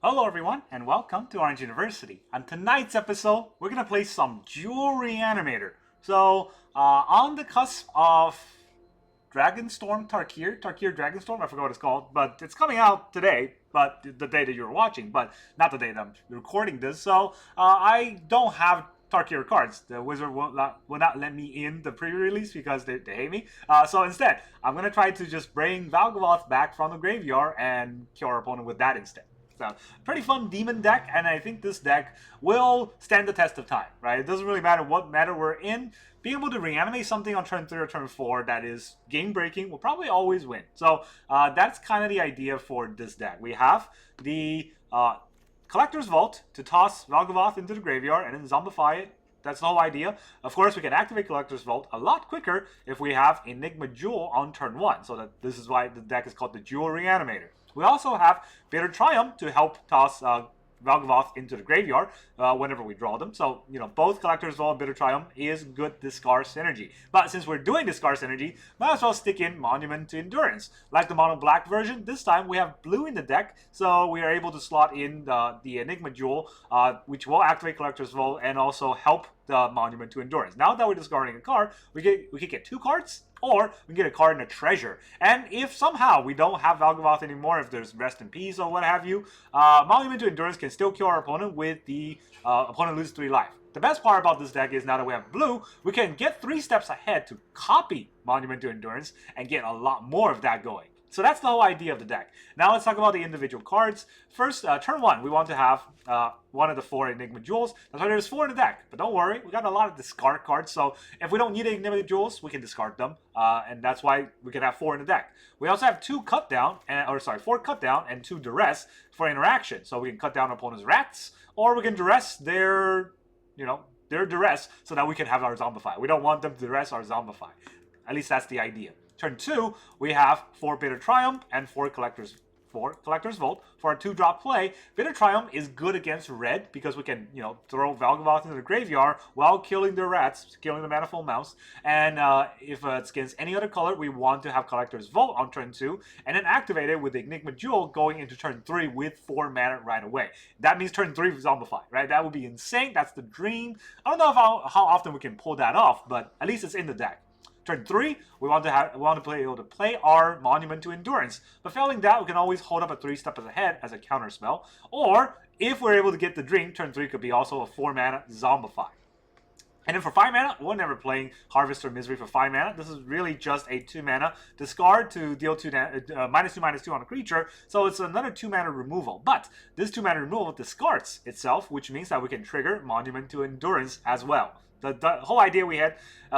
Hello everyone, and welcome to Orange University. On tonight's episode, we're going to play some Dual Reanimator. So, on the cusp of Dragonstorm Tarkir Dragonstorm, I forgot what it's called, but it's coming out today, but the day that you're watching, but not the day that I'm recording this. So, I don't have Tarkir cards. The wizard will not let me in the pre-release because they hate me. So instead, I'm going to try to just bring Valgavoth back from the graveyard and kill our opponent with that instead. So, pretty fun demon deck, and I think this deck will stand the test of time, right? It doesn't really matter what meta we're in. Being able to reanimate something on turn 3 or turn 4 that is game-breaking will probably always win. So, that's kind of the idea for this deck. We have the Collector's Vault to toss Valgavoth into the graveyard and then zombify it. That's the whole idea. Of course, we can activate Collector's Vault a lot quicker if we have Enigma Jewel on turn 1. So this is why the deck is called the Dual Reanimator. We also have Bitter Triumph to help toss Valgavoth into the graveyard whenever we draw them. So, both Collector's Vault and Bitter Triumph is good discard synergy. But since we're doing discard synergy, might as well stick in Monument to Endurance. Like the mono black version, this time we have blue in the deck, so we are able to slot in the Enigma Jewel, which will activate Collector's Vault and also help the Monument to Endurance. Now that we're discarding a card, we can get 2 cards, or we can get a card and a treasure. And if somehow we don't have Valgavoth anymore, if there's Rest in Peace or what have you, Monument to Endurance can still kill our opponent with the opponent loses 3 life. The best part about this deck is now that we have blue, we can get 3 steps ahead to copy Monument to Endurance and get a lot more of that going. So that's the whole idea of the deck. Now let's talk about the individual cards. First, turn 1, we want to have one of the 4 Enigma Jewels. That's why there's 4 in the deck. But don't worry, we got a lot of discard cards. So if we don't need Enigma Jewels, we can discard them. And that's why we can have 4 in the deck. We also have 4 cut down and 2 Duress for interaction. So we can cut down opponent's rats, or we can Duress their Duress so that we can have our Zombify. We don't want them to Duress our Zombify. At least that's the idea. Turn 2, we have 4 Bitter Triumph and 4 Collector's Vault for a 2-drop play. Bitter Triumph is good against red because we can, throw Valgavoth into the graveyard while killing the rats, killing the Manifold Mouse. And if it's against any other color, we want to have Collector's Vault on turn 2 and then activate it with the Enigma Jewel going into turn 3 with 4 mana right away. That means turn 3 Zombify, right? That would be insane. That's the dream. I don't know how often we can pull that off, but at least it's in the deck. Turn 3, we want to be able to play our Monument to Endurance. But failing that, we can always hold up a 3 steps ahead as a counter spell. Or, if we're able to get the Dream, turn 3 could be also a 4-mana Zombify. And then for 5 mana, we're never playing Harvester Misery for 5 mana. This is really just a 2 mana discard to deal -2/-2 on a creature. So it's another 2 mana removal. But this 2 mana removal discards itself, which means that we can trigger Monument to Endurance as well. The whole idea we had,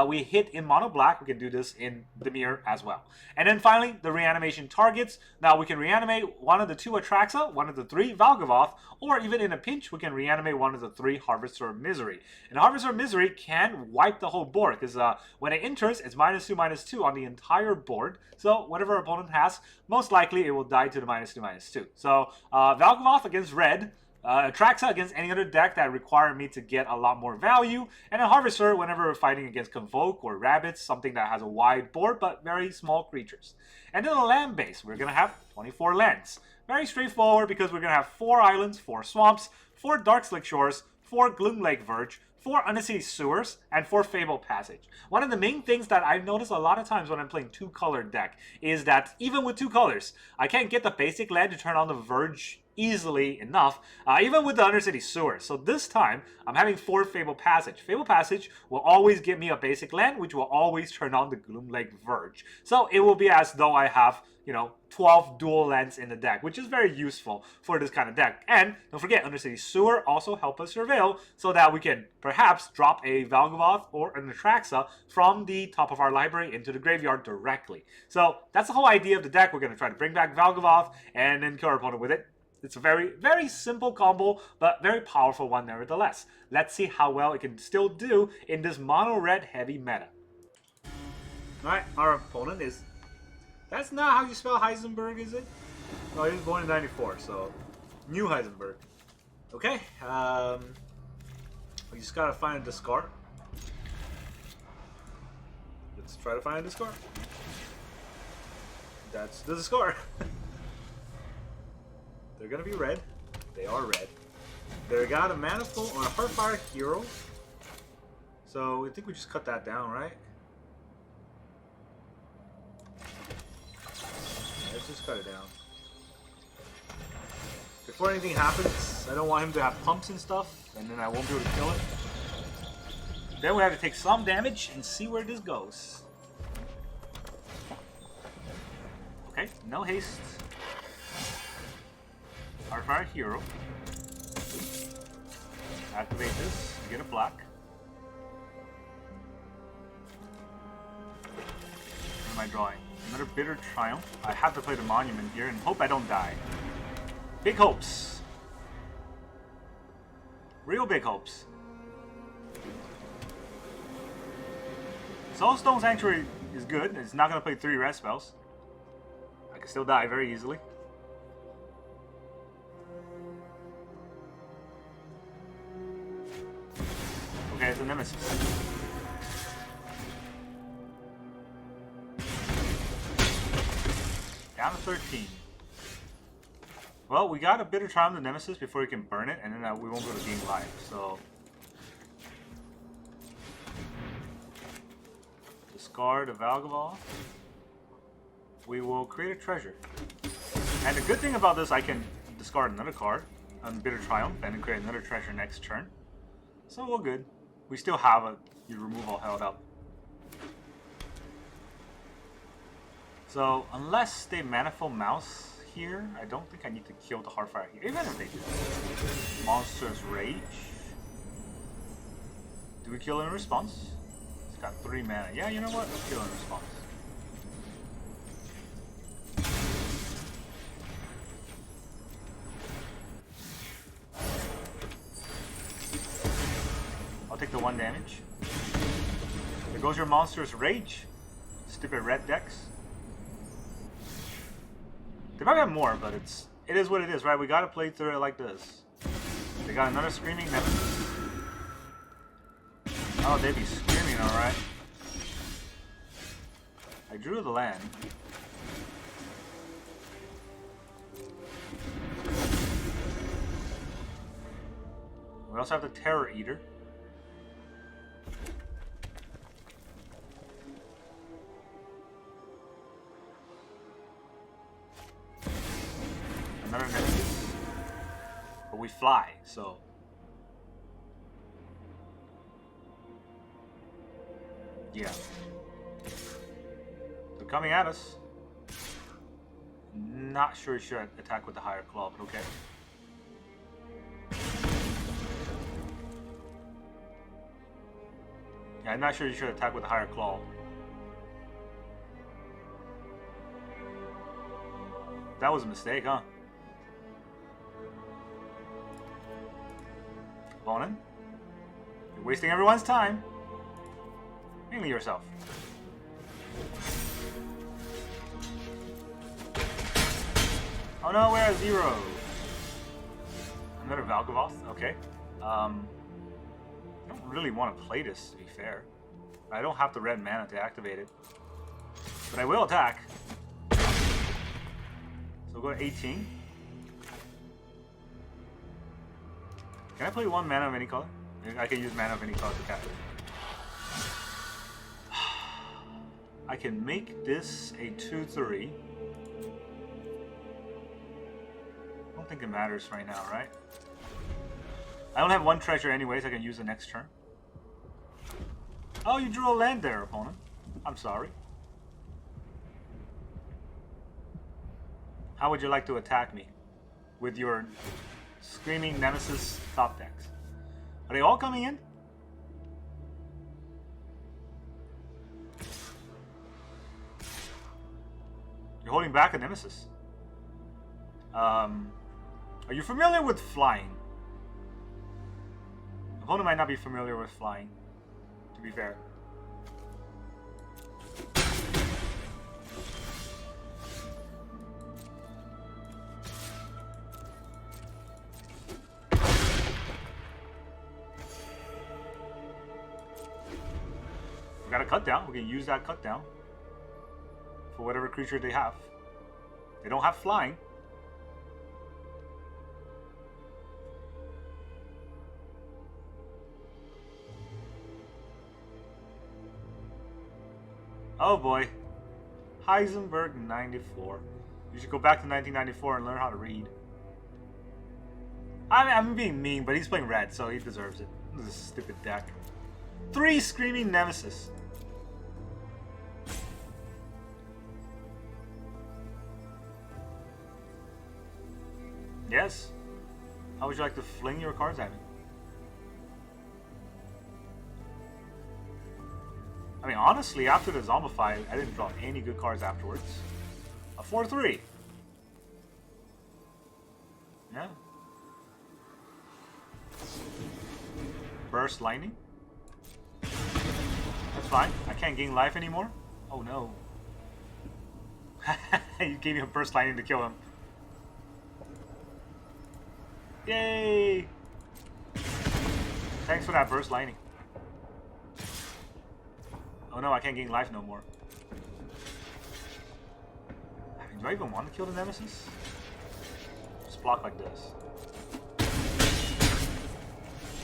we hit in mono black, we can do this in Dimir as well. And then finally, the reanimation targets. Now we can reanimate one of the 2 Atraxa, one of the 3 Valgavoth, or even in a pinch, we can reanimate one of the 3 Harvester of Misery. And Harvester of Misery can wipe the whole board, because when it enters, it's -2/-2 on the entire board. So whatever our opponent has, most likely it will die to the -2/-2. So Valgavoth against red, Atraxa against any other deck that require me to get a lot more value, and a Harvester whenever we're fighting against Convoke or Rabbits, something that has a wide board but very small creatures. And then the land base, we're going to have 24 lands. Very straightforward because we're going to have 4 islands, 4 swamps, 4 Darkslick Shores, 4 Gloomlake Verge, 4 Undercity Sewers, and 4 Fabled Passage. One of the main things that I've noticed a lot of times when I'm playing 2-colored deck is that even with 2 colors, I can't get the basic land to turn on the Verge easily enough, even with the Undercity Sewers. So this time, I'm having 4 Fabled Passage. Fabled Passage will always give me a basic land, which will always turn on the Gloomlake Verge. So it will be as though I have, 12 dual lands in the deck, which is very useful for this kind of deck. And don't forget, Undercity Sewer also help us surveil so that we can perhaps drop a Valgavoth or an Atraxa from the top of our library into the graveyard directly. So that's the whole idea of the deck. We're going to try to bring back Valgavoth and then kill our opponent with it. It's a very, very simple combo, but very powerful one nevertheless. Let's see how well it can still do in this mono-red heavy meta. Alright, our opponent is... That's not how you spell Heisenberg, is it? No, he was born in 94, so... New Heisenberg. Okay, we just gotta find a discard. Let's try to find a discard. That's the discard. They're gonna be red. They are red. They got a Manifold or a Heartfire Hero. So I think we just cut that down, right? Yeah, let's just cut it down. Before anything happens, I don't want him to have pumps and stuff, and then I won't be able to kill it. Then we have to take some damage and see where this goes. Okay, no haste. Heartfire Hero. Activate this to get a black. What am I drawing? Another Bitter Triumph. I have to play the Monument here and hope I don't die. Big hopes. Real big hopes. Soulstone Sanctuary is good. It's not going to play 3 red spells. I can still die very easily. Okay, it's a Nemesis. Down to 13. Well, we got a Bitter Triumph the Nemesis before we can burn it, and then we won't go to being live, so... Discard a Valgavoth. We will create a treasure. And the good thing about this, I can discard another card on Bitter Triumph, and then create another treasure next turn. So we're good. We still have a removal held up. So, unless they Manifold Mouse here, I don't think I need to kill the Heartfire here. Even if they do. Monstrous Rage. Do we kill in response? It's got 3 mana. Yeah, you know what? Let's kill in response. I'll take the 1 damage. There goes your Monstrous Rage. Stupid red decks. They probably have more, but it is what it is, right? We gotta play through it like this. They got another Screaming Nemesis. Oh, they be screaming, alright. I drew the land. We also have the Terror Eater. Another Nemesis. But we fly, so... Yeah. They're coming at us. Not sure you should attack with the higher claw, but okay. Yeah, I'm not sure you should attack with the higher claw. That was a mistake, huh? Bonin, you're wasting everyone's time. Mainly yourself. Oh no, we're at 0. Another Valgavoth, okay. I don't really want to play this, to be fair. I don't have the red mana to activate it. But I will attack. So we'll go to 18. Can I play 1 mana of any color? I can use mana of any color to cast it. I can make this a 2/3. I don't think it matters right now, right? I only have 1 treasure anyways, I can use the next turn. Oh, you drew a land there, opponent. I'm sorry. How would you like to attack me? With your Screaming Nemesis top decks. Are they all coming in? You're holding back a Nemesis. Are you familiar with flying? The opponent might not be familiar with flying, to be fair. We got a cut down. We can use that cut down for whatever creature they have. They don't have flying. Oh boy. Heisenberg 94. You should go back to 1994 and learn how to read. I'm being mean, but he's playing red, so he deserves it. This is a stupid deck. 3 Screaming Nemesis. Yes. How would you like to fling your cards at me? I mean, honestly, after the Zombify, I didn't draw any good cards afterwards. A 4-3. Yeah. Burst Lightning. That's fine. I can't gain life anymore. Oh no. You gave me a Burst Lightning to kill him. Yay! Thanks for that Burst Lightning. Oh no, I can't gain life no more. I mean, do I even want to kill the Nemesis? Just block like this.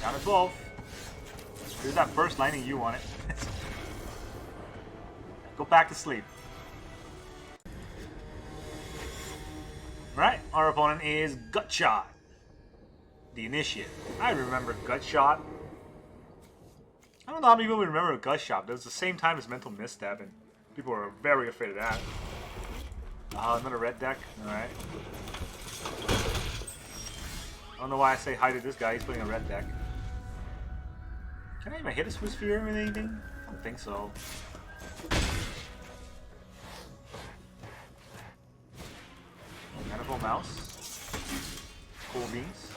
Down to 12. Here's that Burst Lightning you wanted. Go back to sleep. Right, our opponent is Gutshot. The Initiate. I remember Gutshot. I don't know how many people remember Gutshot, but it was the same time as Mental Misstep, and people were very afraid of that. Another red deck. Alright. I don't know why I say hi to this guy, he's playing a red deck. Can I even hit a Swiss Sphere with anything? I don't think so. Manifold Mouse. Cool Beans.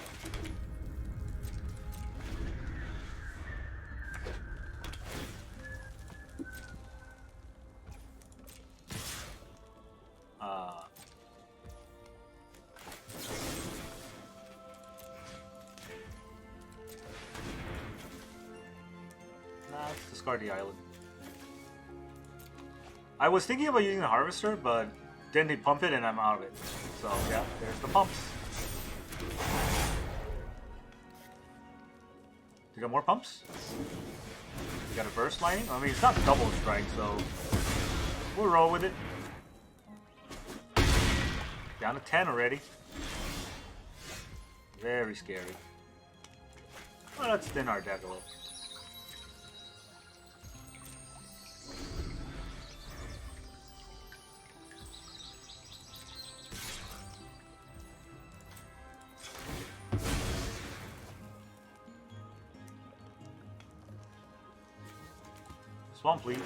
Let's discard the island. I was thinking about using the Harvester, but then they pump it and I'm out of it. So yeah, there's the pumps. You got more pumps? You got a Burst Lightning? I mean, it's not double strike, so we'll roll with it. Down to 10 already. Very scary. Well, let's thin our deck a little. Swamp, please.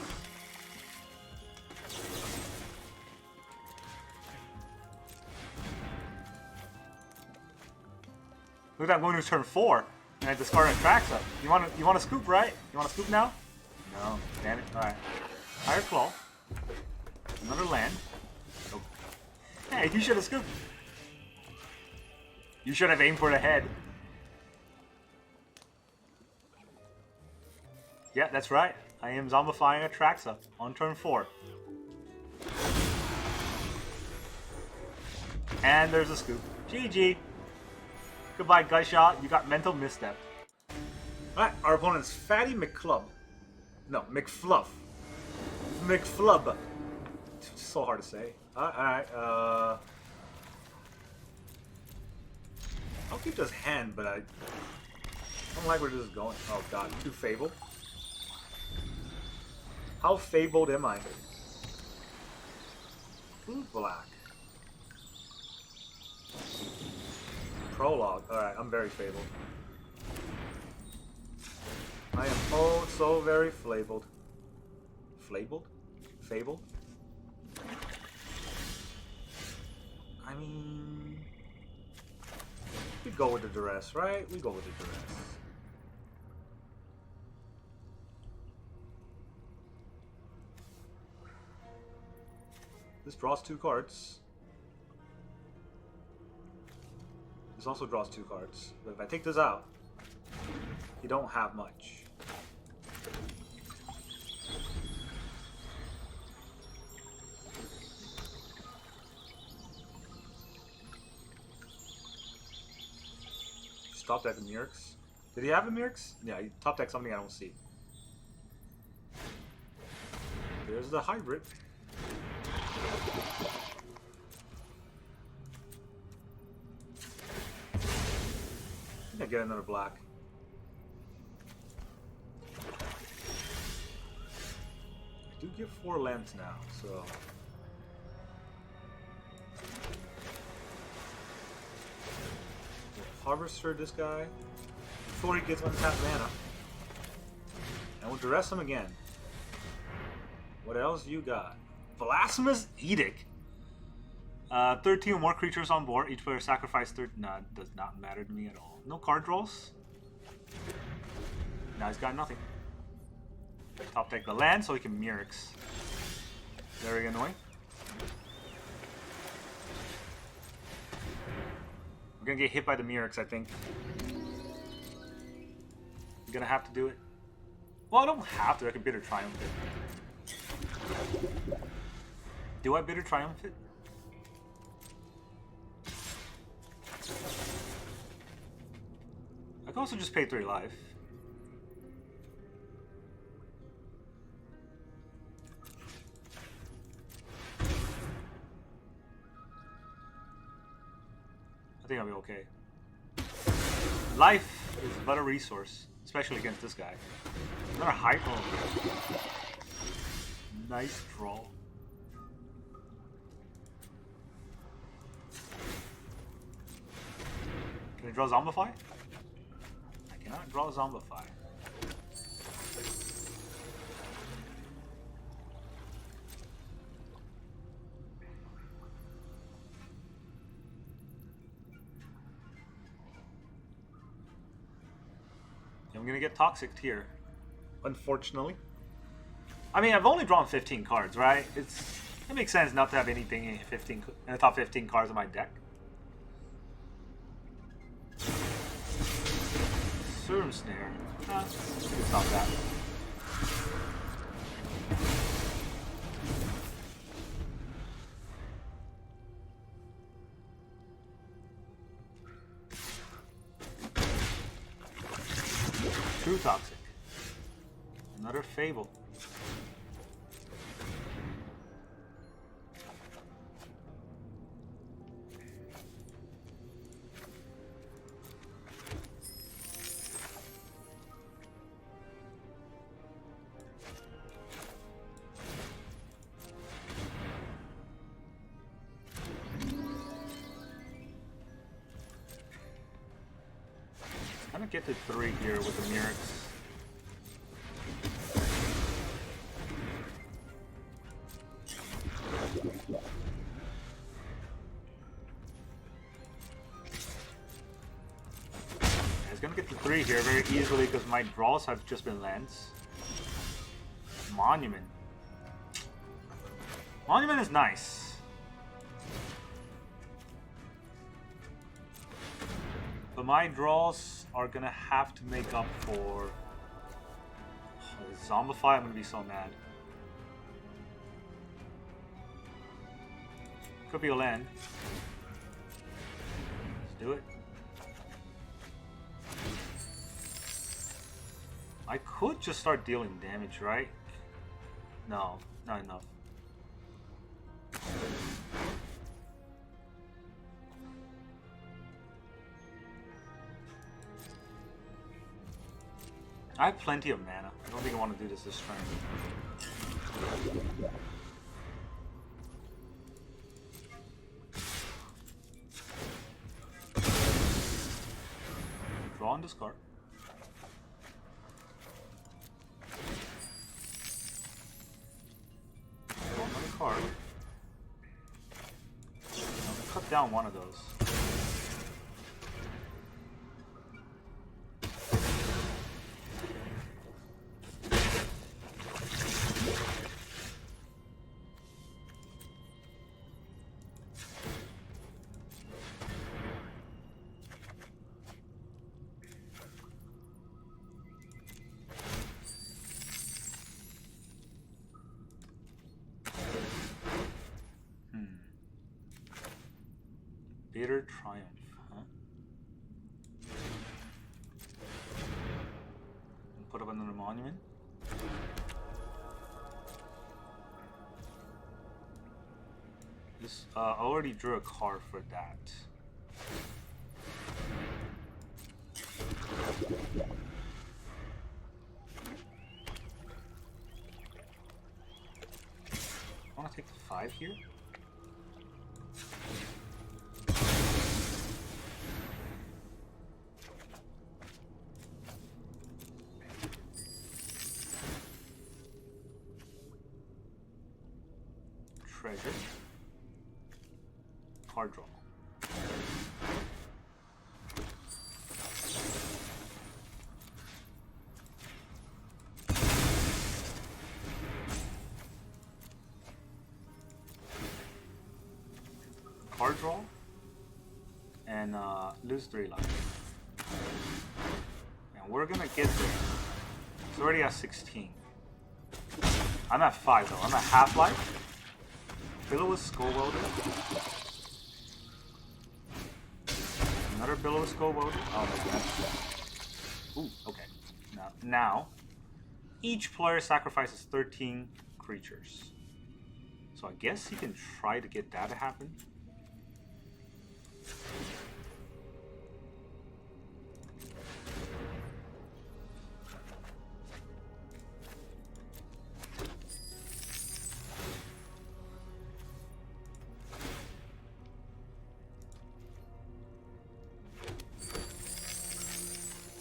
Look at that, going to turn 4, and I discard an Atraxa. You want to scoop, right? You want to scoop now? No, damn it. All right. Higher Claw. Another land. Nope. Hey, you should have scooped. You should have aimed for the head. Yeah, that's right. I am zombifying Atraxa on turn 4. And there's a scoop. GG. Goodbye, Gutshot. You got Mental Misstep. Alright, our opponent's Fatty McClub. No, McFluff. McFlub. It's so hard to say. Alright, I'll keep this hand, but I don't like where this is going. Oh god, too Fabled. How Fabled am I? Blue Black. Prologue. Alright, I'm very Fabled. I am oh so very Fabled. Fabled? Fabled? I mean... we go with the Duress, right? We go with the Duress. This draws 2 cards. This also draws 2 cards. But if I take this out, you don't have much. Just top deck the Mirks. Did he have a Mirks? Yeah, he top deck something I don't see. There's the hybrid. I get another black. I do get 4 lands now, so. We'll harvester this guy before he gets untapped mana. And we'll duress him again. What else you got? Blasphemous Edict. 13 or more creatures on board. Each player sacrifice 13. Nah, it does not matter to me at all. No card draws. Now he's got nothing. Top deck the land so he can Mirix. Very annoying. We're gonna get hit by the Mirix, I think. I'm gonna have to do it. Well, I don't have to. I can Bitter Triumph it. Do I Bitter Triumph it? I can also just pay 3 life. I think I'll be okay. Life is but a resource, especially against this guy. Another hyper. Nice draw. Can I draw Zombify? I cannot draw Zombify. I'm gonna get toxic here, unfortunately. I mean, I've only drawn 15 cards, right? It makes sense not to have anything in the top 15 cards of my deck. Serum Snare. It's not that. Too toxic. Another Fable. I'm gonna get to 3 here with the Mirix. He's gonna get to 3 here very easily because my draws have just been lands. Monument. Monument is nice. But my draws are gonna have to make up for Zombify. I'm gonna be so mad. Could be a land. Let's do it. I could just start dealing damage, right? No, not enough. I have plenty of mana. I don't think I want to do this turn. Draw and discard. Draw another card. I'm gonna cut down one of those. Bitter Triumph, huh? And put up another monument. because I already drew a card for that. I want to take the 5 here. Treasure. Card draw. Card draw. And lose 3 life. And we're gonna get there. It's already at 16. I'm at 5 though. I'm at half life. Billow Skull Welder. Another Billow Skull Welder. Oh my god. Ooh, okay. Now, each player sacrifices 13 creatures. So I guess he can try to get that to happen.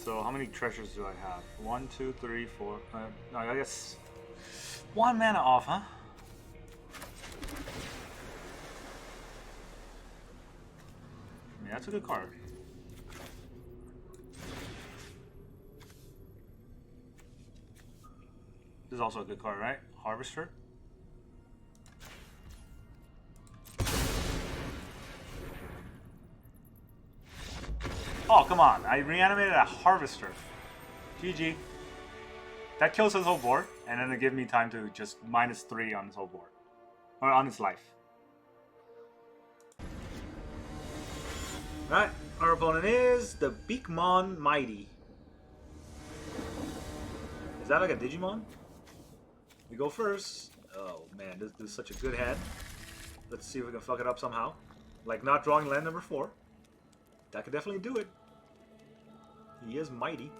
So how many treasures do I have? 1, 2, 3, 4. No, I guess 1 mana off, huh? Yeah, that's a good card. This is also a good card, right? Harvester. Oh, come on. I reanimated a Harvester. GG. That kills his whole board, and then it gives me time to just -3 on his whole board. Or on his life. Alright, our opponent is the Beakmon Mighty. Is that like a Digimon? We go first. Oh man, this is such a good hand. Let's see if we can fuck it up somehow. Like not drawing land number 4. That could definitely do it. He is mighty.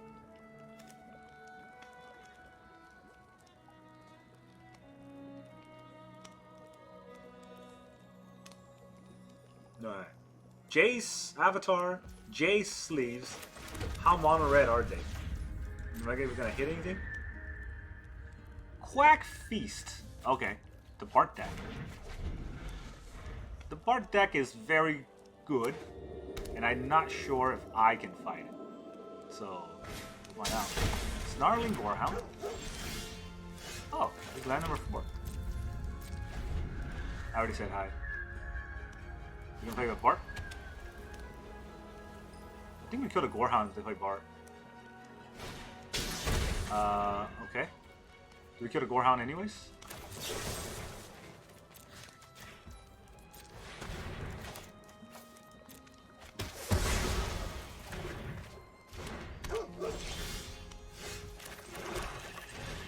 Alright. Jace, Avatar, Jace sleeves. How mono red are they? Am I gonna hit anything? Quack Feast. Okay. The Bart deck. The Bart deck is very good. And I'm not sure if I can fight it. So, we'll find out. Snarling Gorehound. Oh, it's land number 4. I already said hi. You can play with Bart? I think we killed a Gorehound if they play Bart. Okay. Do we kill a Gorehound anyways?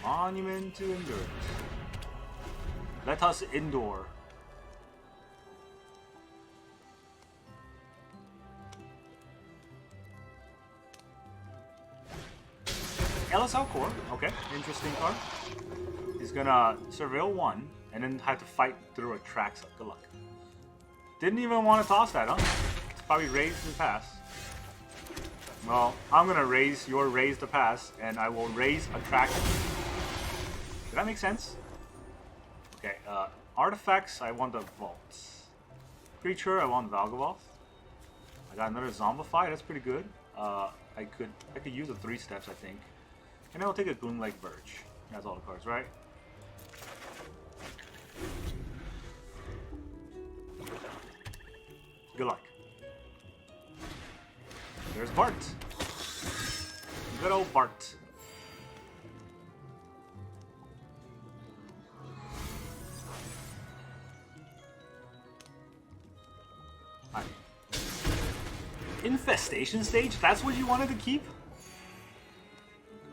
Monument to Endurance. Let us endure. LSL Core, okay, interesting card. He's gonna surveil 1 and then have to fight through Atraxa. Good luck. Didn't even want to toss that, huh? It's probably raise the pass. Well, I'm gonna raise the pass, and I will raise Atraxa. Did that make sense? Okay, artifacts, I want the vaults. Creature, I want Valgavoth. I got another Zombify, that's pretty good. I could use the 3 steps, I think. And then I'll take a Gloomlake Verge. That's all the cards, right? Good luck. There's Bart. Good old Bart. Hi. Infestation stage? That's what you wanted to keep?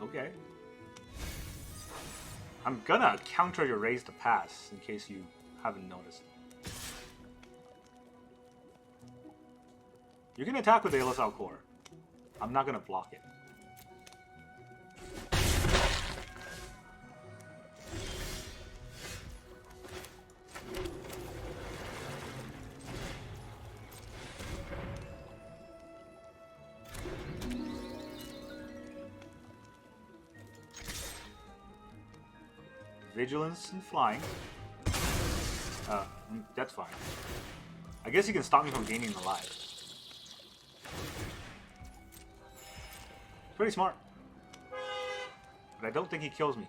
Okay. I'm gonna counter your raise to pass in case you haven't noticed. You can attack with Aelus Core. I'm not gonna block it. Vigilance and flying. That's fine. I guess he can stop me from gaining the life. Pretty smart. But I don't think he kills me.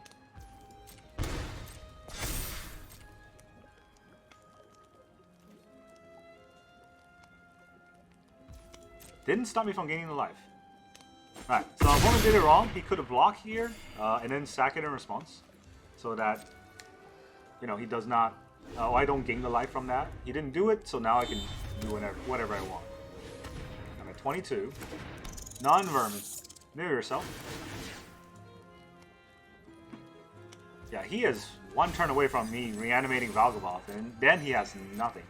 Didn't stop me from gaining the life. Alright, so opponent did it wrong. He could have blocked here and then sack it in response. So that, you know, he does not... Oh, I don't gain the life from that. He didn't do it, so now I can do whatever I want. I'm at 22. Non-vermin. Mirror yourself. Yeah, he is one turn away from me reanimating Valgavoth, and then he has nothing.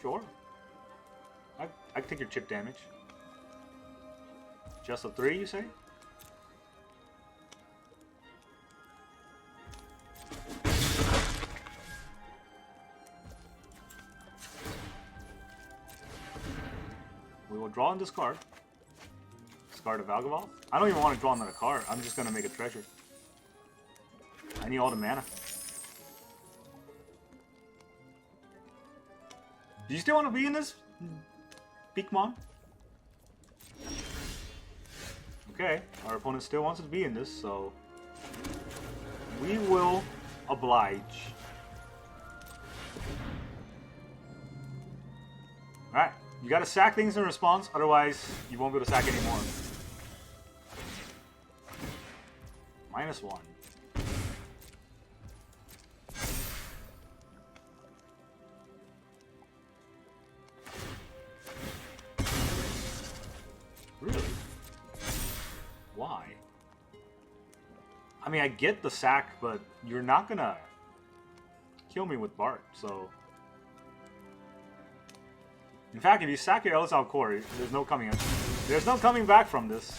Sure. I can take your chip damage. Just a 3, you say? We will draw and discard. Discard a Valgavoth. I don't even want to draw another card. I'm just going to make a treasure. I need all the mana. Do you still want to be in this? Peakmon? Okay, our opponent still wants to be in this, so we will oblige. Alright, you gotta sack things in response, otherwise you won't be able to sack anymore. -1. Really? Why? I mean, I get the sack, but you're not gonna kill me with Bart, so... In fact, if you sack your Elisal Core, there's no coming back from this.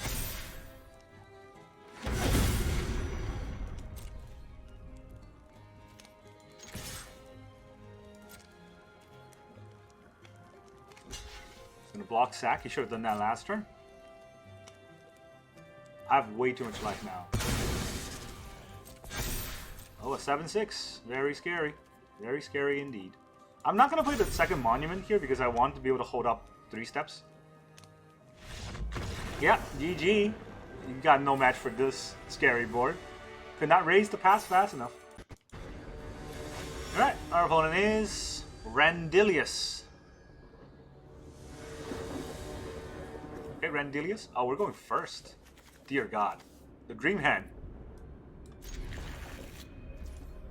Gonna block sack, you should have done that last turn. I have way too much life now. Oh, a 7-6. Very scary. Very scary indeed. I'm not going to play the second monument here because I want to be able to hold up 3 steps. Yeah, GG. You got no match for this scary board. Could not raise the pass fast enough. Alright, our opponent is Randilius. Okay, Randilius. Oh, we're going first. Dear God. The Dream Hand.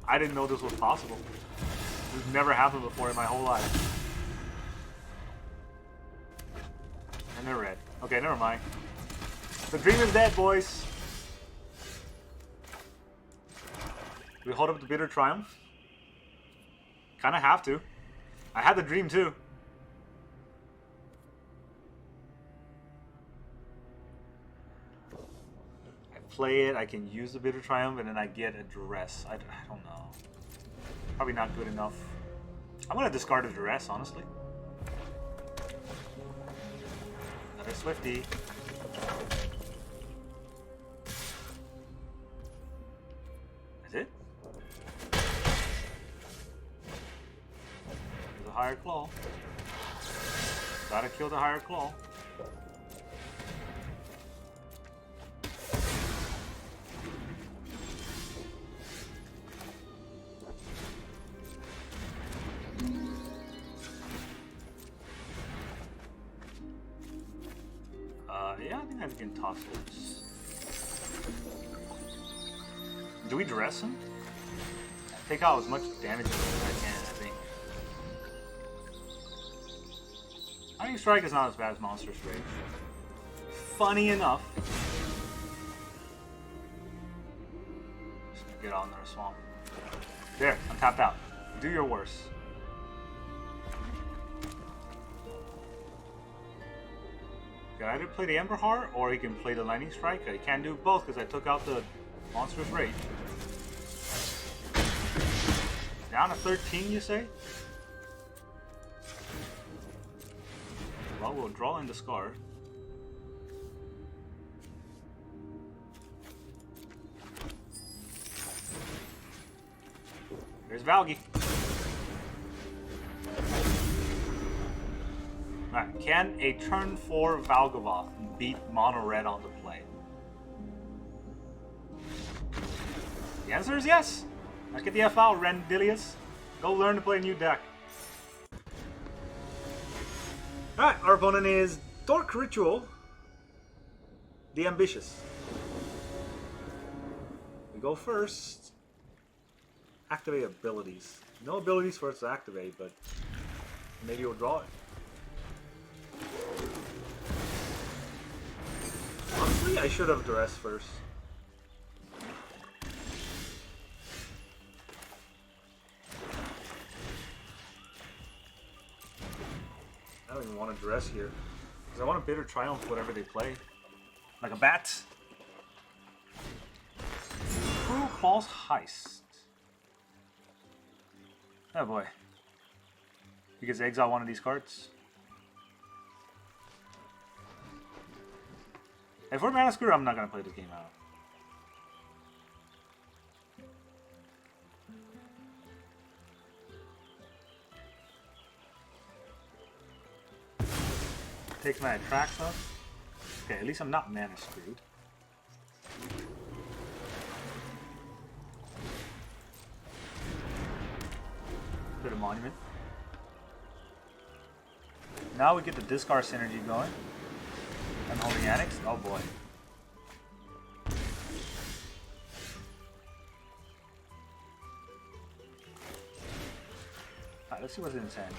I didn't know this was possible. This has never happened before in my whole life. And they're red. Okay, never mind. The dream is dead, boys. We hold up the Bitter Triumph. Kinda have to. I had the dream too. Play it, I can use the Bitter Triumph, and then I get a Duress. I don't know. Probably not good enough. I'm gonna discard a Duress, honestly. Another Swifty. Is it? There's a Higher Claw. Gotta kill the Higher Claw. Yeah, I think I can toss those. Do we Duress him? Take out as much damage as I can, I think. I think Strike is not as bad as Monster Strike. Funny enough. get on their swamp. There, I'm tapped out. Do your worst. You can either play the Ember Heart or he can play the Lightning Strike. I can't do both because I took out the Monstrous Rage. Down to 13, you say? Well, we'll draw and discard. There's Valgi. Alright, can a turn 4 Valgavoth beat mono red on the play? The answer is yes. Let's get the F out, Rendilius. Go learn to play a new deck. Alright, our opponent is Dork Ritual, the Ambitious. We go first. Activate abilities. No abilities for us to activate, but maybe we'll draw it. Honestly, I should have Duress first. I don't even want to Duress here. Because I want to Bitter Triumph whatever they play. Like a bat. Cruel Claws Heist. Oh boy. He gets to exile one of these cards. If we're Mana Screw, I'm not going to play this game out. Takes my Atraxa. Okay, at least I'm not Mana Screwed. Bit of Monument. Now we get the discard synergy going. I'm holding Annex. Oh boy. Alright, let's see what's in his hand.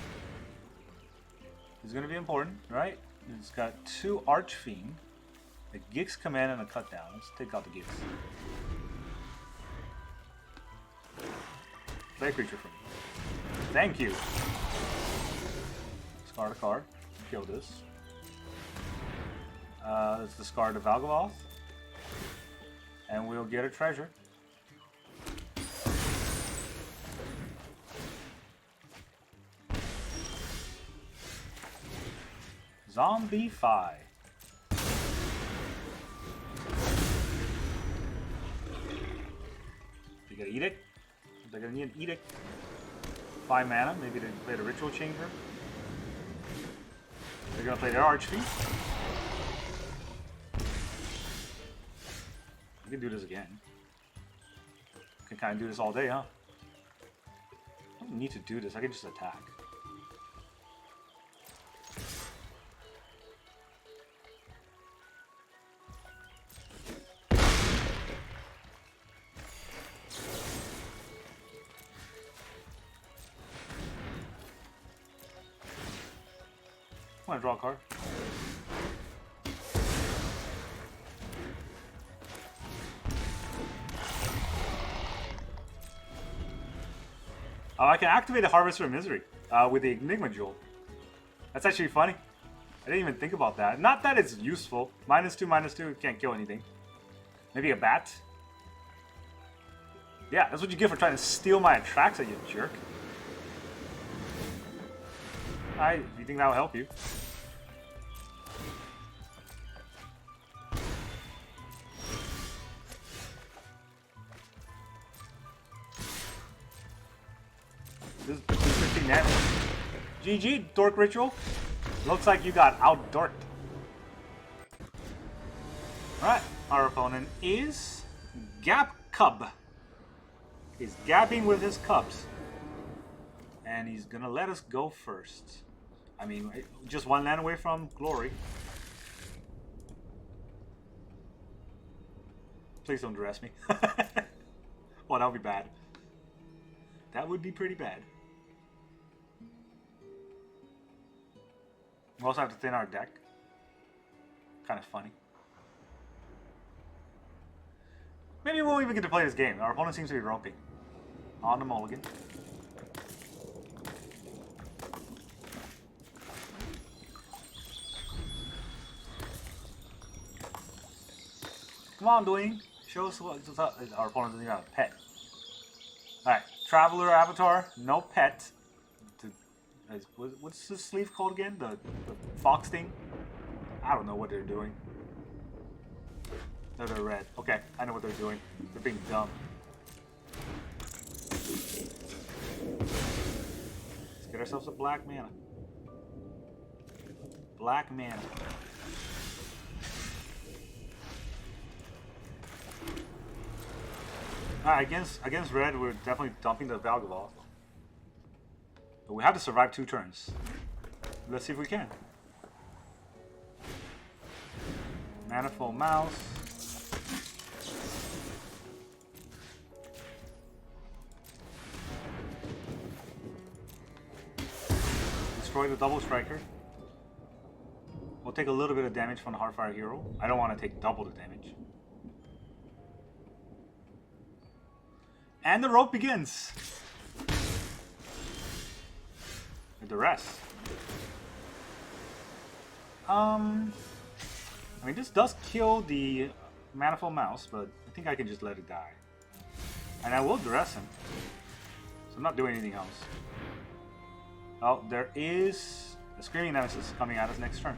It's going to be important, right? It's got 2 Archfiend, a Gix command, and a cut down. Let's take out the Gix. Play a creature for me. Thank you. Discard a card. Kill this. Let's discard the Valgavoth. And we'll get a treasure. Zombify. You got Edict? They're gonna need an Edict. 5 mana, maybe they play the Ritual Chamber. They're gonna play their Archfiend. We can do this again. Can kind of do this all day, huh? I don't need to do this, I can just attack. I want to draw a card. I can activate the Harvester of Misery with the Enigma Jewel. That's actually funny. I didn't even think about that. Not that it's useful. -2/-2, can't kill anything. Maybe a bat? Yeah, that's what you get for trying to steal my Atraxa, you jerk. Alright, if you think that'll help you. This is 15 damage. GG, Dork Ritual. Looks like you got out-dorked. Alright, our opponent is Gap Cub. He's gapping with his cubs. And he's gonna let us go first. I mean, just 1 land away from glory. Please don't dress me. Well, that would be bad. That would be pretty bad. We also have to thin our deck. Kind of funny. Maybe we won't even get to play this game. Our opponent seems to be roping. On the mulligan. Come on, Dwayne. Show us what's up. Our opponent doesn't even have a pet. Alright, Traveler Avatar, no pet. What's this sleeve called again? The fox thing? I don't know what they're doing. No, they're red. Okay, I know what they're doing. They're being dumb. Let's get ourselves a black mana. Black mana. Alright, against red, we're definitely dumping the Valgavoth. But we have to survive 2 turns. Let's see if we can. Manifold Mouse. Destroy the double striker. We'll take a little bit of damage from the Heartfire Hero. I don't want to take double the damage. And the rope begins. The Duress. I mean, this does kill the Manifold Mouse, but I think I can just let it die. And I will Duress him. So I'm not doing anything else. Oh, there is a Screaming Nemesis coming at us next turn.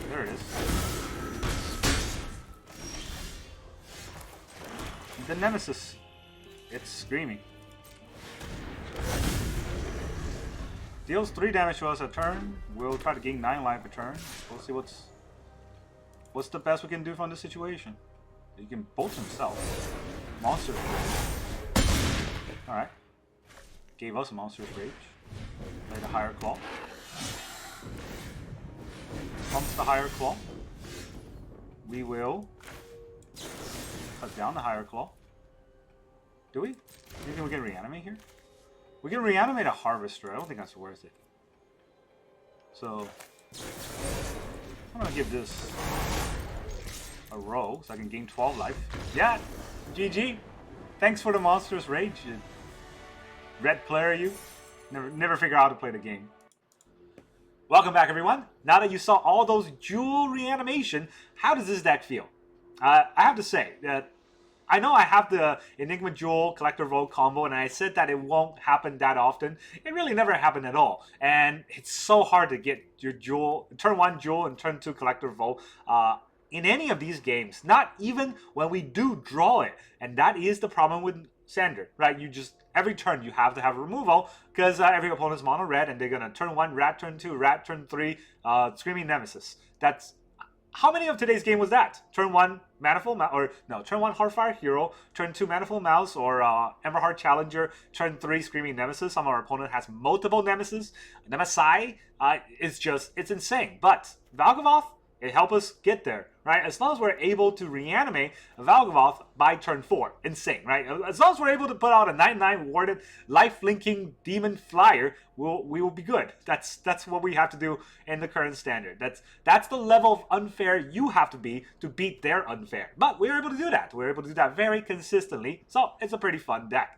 There it is. The Nemesis. It's screaming. Deals 3 damage to us a turn. We'll try to gain 9 life a turn. We'll see what's the best we can do from this situation. He can bolt himself. Monster. Alright. Gave us a Monster's Rage. Played a Higher Claw. Pumps the Higher Claw. We will cut down the Higher Claw. Do we? Do you think we can reanimate here? We can reanimate a Harvester. I don't think that's worth it. So, I'm going to give this a roll so I can gain 12 life. Yeah! GG! Thanks for the Monster's Rage. Red player, you. Never figure out how to play the game. Welcome back, everyone. Now that you saw all those Jewel Reanimation, how does this deck feel? I have to say that I know I have the Enigma Jewel Collector Vote combo, and I said that it won't happen that often. It really never happened at all. And it's so hard to get your Jewel, turn 1 Jewel and turn 2 Collector Vote in any of these games. Not even when we do draw it. And that is the problem with Sander, right? You just, every turn you have to have removal, because every opponent's mono red, and they're going to turn 1 Rat, turn 2 Rat, turn 3 Screaming Nemesis. That's... How many of today's game was that? Turn 1 Manifold Mouse, or no, turn 1 Heartfire Hero, turn 2 Manifold Mouse, or Emberheart Challenger, turn 3 Screaming Nemesis. Some of our opponent has multiple Nemesis. Nemesi, it's insane. But Valgavoth, it helped us get there, right? As long as we're able to reanimate Valgavoth by turn 4. Insane, right? As long as we're able to put out a 9/9 warded, life-linking demon flyer, we will be good. That's what we have to do in the current standard. That's the level of unfair you have to beat their unfair. But we're able to do that. We're able to do that very consistently. So it's a pretty fun deck.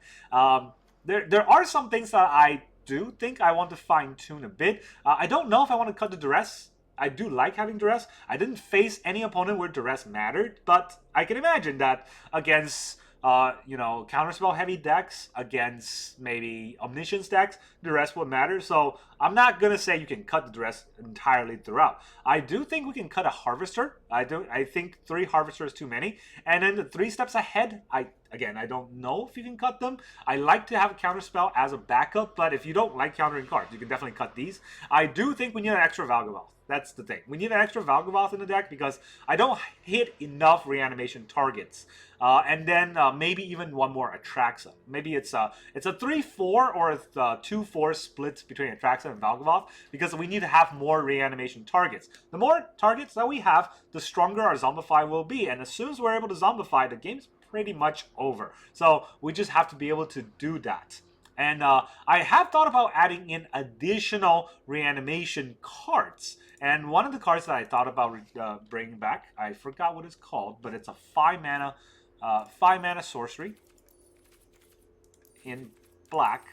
There are some things that I do think I want to fine-tune a bit. I don't know if I want to cut the Duress. I do like having Duress. I didn't face any opponent where Duress mattered, but I can imagine that against, counterspell heavy decks, against maybe Omniscience decks, Duress would matter. So I'm not going to say you can cut the Duress entirely throughout. I do think we can cut a Harvester. I think 3 Harvesters is too many. And then the 3 steps ahead, I don't know if you can cut them. I like to have a counterspell as a backup, but if you don't like countering cards, you can definitely cut these. I do think we need an extra Valgavoth. That's the thing. We need an extra Valgavoth in the deck because I don't hit enough reanimation targets. And then maybe even one more Atraxa. Maybe it's a 3-4 or a 2-4 split between Atraxa and Valgavoth because we need to have more reanimation targets. The more targets that we have, the stronger our Zombify will be. And as soon as we're able to Zombify, the game's pretty much over. So we just have to be able to do that. And I have thought about adding in additional reanimation cards. And one of the cards that I thought about bringing back, I forgot what it's called, but it's a 5 mana sorcery in black.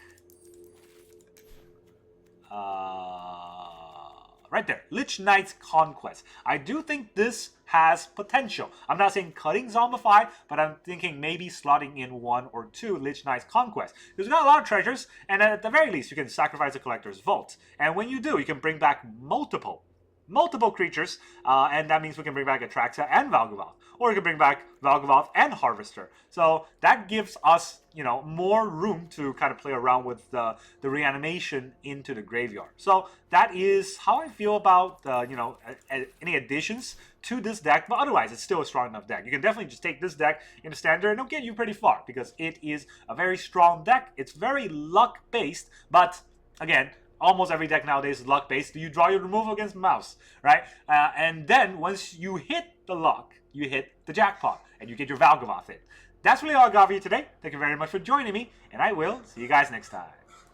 Right there, Lich Knight's Conquest. I do think this has potential. I'm not saying cutting Zombify, but I'm thinking maybe slotting in 1 or 2 Lich Knight's Conquest. Because we've got a lot of treasures, and at the very least, you can sacrifice a Collector's Vault. And when you do, you can bring back multiple creatures, and that means we can bring back Atraxa and Valgavoth, or we can bring back Valgavoth and Harvester. So that gives us, you know, more room to kind of play around with the reanimation into the graveyard. So that is how I feel about you know, any additions to this deck. But otherwise, it's still a strong enough deck. You can definitely just take this deck into standard and it'll get you pretty far because it is a very strong deck. It's very luck based, but again, almost every deck nowadays is luck-based. You draw your removal against mouse, right? And then once you hit the luck, you hit the jackpot, and you get your Valgavoth in. That's really all I got for you today. Thank you very much for joining me, and I will see you guys next time.